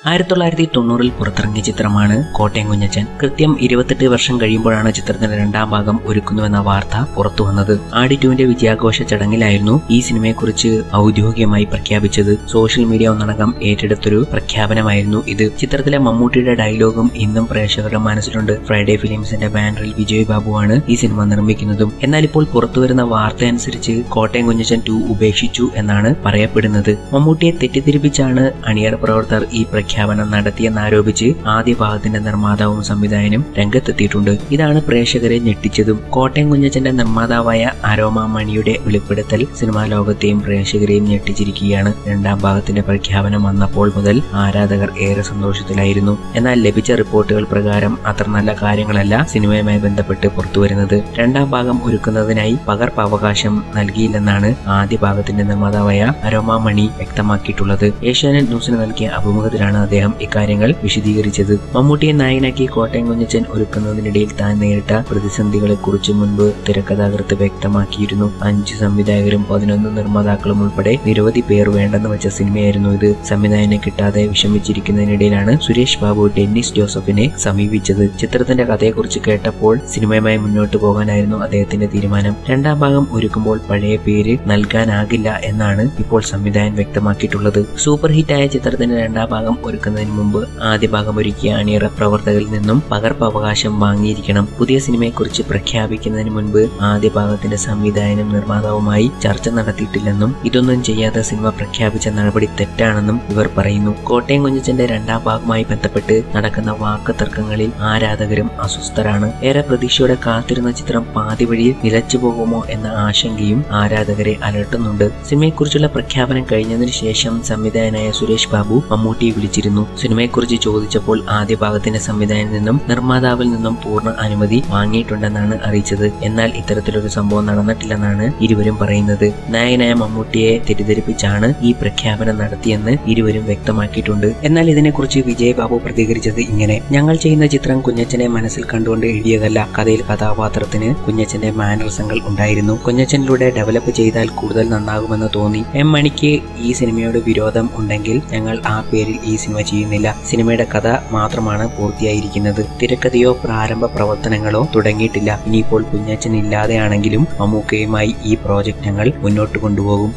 1990 പുറത്തിറങ്ങിയ ചിത്രമാണ് കോട്ടയം കുഞ്ഞച്ചൻ. കൃത്യം 28 വർഷം കഴിയുമ്പോഴാണ് ചിത്രത്തിന്റെ രണ്ടാം ഭാഗം ഒരുക്കുന്നുവെന്ന വാർത്ത പുറത്തുവന്നത്. ആടി 2ന്റെ വിജയാഘോഷ ചടങ്ങിലായിരുന്നു ഈ സിനിമയെക്കുറിച്ച് ഔദ്യോഗികമായി പ്രഖ്യാപിച്ചത്. സോഷ്യൽ മീഡിയ ഒന്നടങ്കം ഏറ്റെടുത്തൊരു പ്രഖ്യാപനമായിരുന്നു ഇത്. ചിത്രത്തിലെ മമ്മൂട്ടിയുടെ ഡയലോഗും ഇന്നും പ്രേക്ഷകരുടെ മനസ്സിലുണ്ട്. ഫ്രൈഡേ ഫിലിംസിന്റെ ബാനറിൽ വിജയ് ബാബുവാണ് ഈ സിനിമ നിർമ്മിക്കുന്നതും. എന്നാൽ ഇപ്പോൾ പുറത്തുവരുന്ന വാർത്തയനുസരിച്ച് കോട്ടയം കുഞ്ഞച്ചൻ 2 ഉപേക്ഷിച്ചു എന്നാണ് പറയപ്പെടുന്നത്. മമ്മൂട്ടിയെ തെറ്റിദ്ധരിപ്പിച്ചാണ് അണിയറ പ്രവർത്തകർ ഈ പ്രഖ്യാപനം നടത്തിയെന്നാരോപിച്ച് ആദ്യ ഭാഗത്തിന്റെ നിർമ്മാതാവും സംവിധായകനും രംഗത്തെത്തിയിട്ടുണ്ട്. ഇതാണ് പ്രേക്ഷകരെ ഞെട്ടിച്ചതും. കോട്ടയം കുഞ്ഞച്ചന്റെ നിർമ്മാതാവായ അരോമ മണിയുടെ വെളിപ്പെടുത്തൽ സിനിമാ ലോകത്തെയും പ്രേക്ഷകരെയും ഞെട്ടിച്ചിരിക്കുകയാണ്. രണ്ടാം ഭാഗത്തിന്റെ പ്രഖ്യാപനം വന്നപ്പോൾ മുതൽ ആരാധകർ ഏറെ സന്തോഷത്തിലായിരുന്നു. എന്നാൽ ലഭിച്ച റിപ്പോർട്ടുകൾ പ്രകാരം അത്ര നല്ല കാര്യങ്ങളല്ല സിനിമയുമായി ബന്ധപ്പെട്ട് പുറത്തുവരുന്നത്. രണ്ടാം ഭാഗം ഒരുക്കുന്നതിനായി പകർപ്പവകാശം നൽകിയില്ലെന്നാണ് ആദ്യ ഭാഗത്തിന്റെ നിർമ്മാതാവായ അരോമ മണി വ്യക്തമാക്കിയിട്ടുള്ളത്. ഏഷ്യാനെറ്റ് ന്യൂസിന് നൽകിയ അഭിമുഖത്തിലാണ് അദ്ദേഹം ഇക്കാര്യങ്ങൾ വിശദീകരിച്ചത്. മമ്മൂട്ടിയെ നായകനാക്കി കോട്ടയം കുഞ്ഞച്ചൻ ഒരുക്കുന്നതിനിടയിൽ താൻ നേരിട്ട പ്രതിസന്ധികളെ കുറിച്ച് മുൻപ് തിരക്കഥാകൃത്ത് വ്യക്തമാക്കിയിരുന്നു. 5 സംവിധായകരും 11 നിർമ്മാതാക്കളും ഉൾപ്പെടെ നിരവധി പേർ വേണ്ടെന്ന് വെച്ച സിനിമയായിരുന്നു ഇത്. സംവിധായകനെ കിട്ടാതെ വിഷമിച്ചിരിക്കുന്നതിനിടയിലാണ് സുരേഷ് ബാബു ഡെന്നിസ് ജോസഫിനെ സമീപിച്ചത്. ചിത്രത്തിന്റെ കഥയെക്കുറിച്ച് കേട്ടപ്പോൾ സിനിമയുമായി മുന്നോട്ട് പോകാനായിരുന്നു അദ്ദേഹത്തിന്റെ തീരുമാനം. രണ്ടാം ഭാഗം ഒരുക്കുമ്പോൾ പഴയ പേര് നൽകാനാകില്ല എന്നാണ് ഇപ്പോൾ സംവിധായകൻ വ്യക്തമാക്കിയിട്ടുള്ളത്. സൂപ്പർ ഹിറ്റായ ചിത്രത്തിന്റെ രണ്ടാം ഭാഗം ഒരുക്കുന്നതിന് മുമ്പ് ആദ്യ ഭാഗം ഒരുക്കിയ അണിയറ പ്രവർത്തകരിൽ നിന്നും പകർപ്പവകാശം വാങ്ങിയിരിക്കണം. പുതിയ സിനിമയെക്കുറിച്ച് പ്രഖ്യാപിക്കുന്നതിന് മുൻപ് ആദ്യ ഭാഗത്തിന്റെ സംവിധായകനും നിർമ്മാതാവുമായി ചർച്ച നടത്തിയിട്ടില്ലെന്നും ഇതൊന്നും ചെയ്യാതെ സിനിമ പ്രഖ്യാപിച്ച നടപടി തെറ്റാണെന്നും ഇവർ പറയുന്നു. കോട്ടയം കുഞ്ഞച്ചന്റെ രണ്ടാം ഭാഗവുമായി ബന്ധപ്പെട്ട് നടക്കുന്ന വാക്ക് തർക്കങ്ങളിൽ ആരാധകരും അസ്വസ്ഥരാണ്. ഏറെ പ്രതീക്ഷയോടെ കാത്തിരുന്ന ചിത്രം പാതി വഴിയിൽ നിലച്ചു പോകുമോ എന്ന ആശങ്കയും ആരാധകരെ അലട്ടുന്നുണ്ട്. സിനിമയെക്കുറിച്ചുള്ള പ്രഖ്യാപനം കഴിഞ്ഞതിനു ശേഷം സംവിധായകനായ സുരേഷ് ബാബു മമ്മൂട്ടിയെ വിളിച്ചിരുന്നു. സിനിമയെക്കുറിച്ച് ചോദിച്ചപ്പോൾ ആദ്യ ഭാഗത്തിന്റെ സംവിധായകനിൽ നിന്നും നിർമ്മാതാവിൽ നിന്നും പൂർണ്ണ അനുമതി വാങ്ങിയിട്ടുണ്ടെന്നാണ് അറിയിച്ചത്. എന്നാൽ ഇത്തരത്തിലൊരു സംഭവം നടന്നിട്ടില്ലെന്നാണ് ഇരുവരും പറയുന്നത്. നായകനായ മമ്മൂട്ടിയെ തെറ്റിദ്ധരിപ്പിച്ചാണ് ഈ പ്രഖ്യാപനം നടത്തിയെന്ന് ഇരുവരും വ്യക്തമാക്കിയിട്ടുണ്ട്. എന്നാൽ ഇതിനെക്കുറിച്ച് വിജയ് ബാബു പ്രതികരിച്ചത് ഇങ്ങനെ: ഞങ്ങൾ ചെയ്യുന്ന ചിത്രം കുഞ്ഞച്ചനെ മനസ്സിൽ കണ്ടുകൊണ്ട് എഴുതിയതല്ല. കഥയിൽ കഥാപാത്രത്തിന് കുഞ്ഞച്ചന്റെ മാനറിസങ്ങൾ ഉണ്ടായിരുന്നു. കുഞ്ഞച്ചനിലൂടെ ഡെവലപ്പ് ചെയ്താൽ കൂടുതൽ നന്നാകുമെന്ന് തോന്നി. എം മണിക്ക് ഈ സിനിമയോട് വിരോധം ഉണ്ടെങ്കിൽ ഞങ്ങൾ ആ പേരിൽ ഈ സിനിമ ചെയ്യുന്നില്ല. സിനിമയുടെ കഥ മാത്രമാണ് പൂർത്തിയായിരിക്കുന്നത്. തിരക്കഥയോ പ്രാരംഭ പ്രവർത്തനങ്ങളോ തുടങ്ങിയിട്ടില്ല. ഇനിയിപ്പോൾ കുഞ്ഞച്ചൻ ഇല്ലാതെയാണെങ്കിലും മമ്മൂക്കയുമായി ഈ പ്രോജക്റ്റ് ഞങ്ങൾ മുന്നോട്ട് കൊണ്ടുപോകും.